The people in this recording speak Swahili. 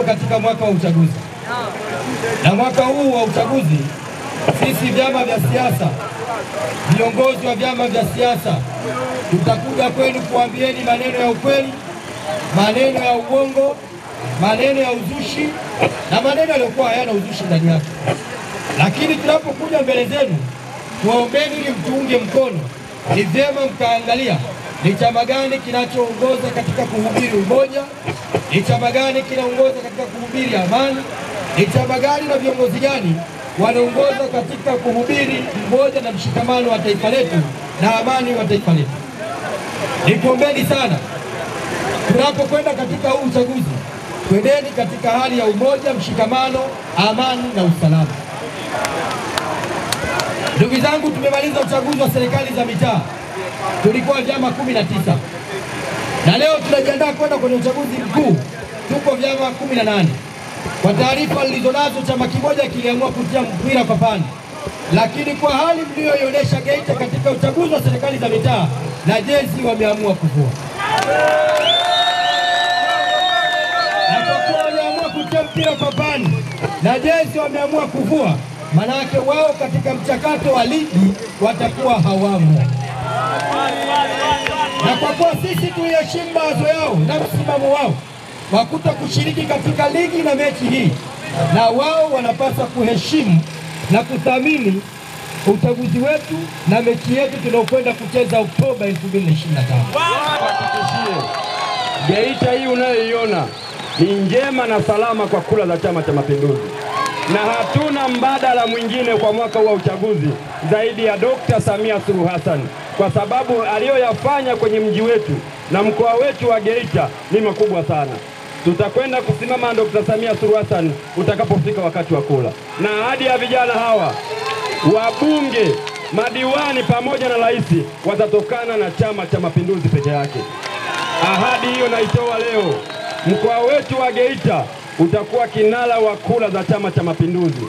Katika mwaka wa uchaguzi. Na mwaka huu wa uchaguzi sisi vyama vya siasa, viongozi wa vyama vya siasa, tutakuja kwenu kuambieni maneno ya ukweli, maneno ya uongo, maneno ya uzushi na maneno yaliyokuwa hayana uzushi ndani yake. Lakini tunapokuja mbele zenu kuombeni ili mtuunge mkono, ni vyema mkaangalia ni chama gani kinachoongoza katika kuhubiri umoja, ni chama gani kinaongoza katika kuhubiri amani, ni chama gani na viongozi gani wanaongoza katika kuhubiri umoja na mshikamano wa taifa letu na amani wa taifa letu. Nikuombeni sana, tunapokwenda katika huu uchaguzi, twendeni katika hali ya umoja, mshikamano, amani na usalama. Ndugu zangu, tumemaliza uchaguzi wa serikali za mitaa. Tulikuwa vyama 19. Na leo tunajiandaa kwenda kwenye uchaguzi mkuu. Tuko vyama 18. Kwa taarifa nilizonazo, chama kimoja kiliamua kutia mpira papani. Lakini kwa hali mlioionyesha Geita katika uchaguzi wa serikali za mitaa, na jezi wameamua kuvua. Na kwa kuwa wameamua kutia mpira papani na jezi wameamua kuvua, manake wao katika mchakato wa ligi watakuwa hawamo. Na kwa kuwa sisi tuliheshimu mawazo yao na msimamo wao wakuta kushiriki katika ligi na mechi hii, na wao wanapaswa kuheshimu na kuthamini uchaguzi wetu na mechi yetu tunaokwenda kucheza Oktoba 2025. Geita hii unayoiona ni njema na salama kwa kura za Chama cha Mapinduzi, na hatuna mbadala mwingine kwa mwaka wa uchaguzi zaidi ya Dr. Samia Suluhu Hassan, kwa sababu aliyoyafanya kwenye mji wetu na mkoa wetu wa Geita ni makubwa sana. Tutakwenda kusimama Dr. Samia Suluhu Hassan utakapofika wakati wa kula, na ahadi ya vijana hawa, wabunge, madiwani pamoja na rais watatokana na Chama cha Mapinduzi peke yake. Ahadi hiyo naitoa leo. Mkoa wetu wa Geita utakuwa kinara wa kura za Chama cha Mapinduzi.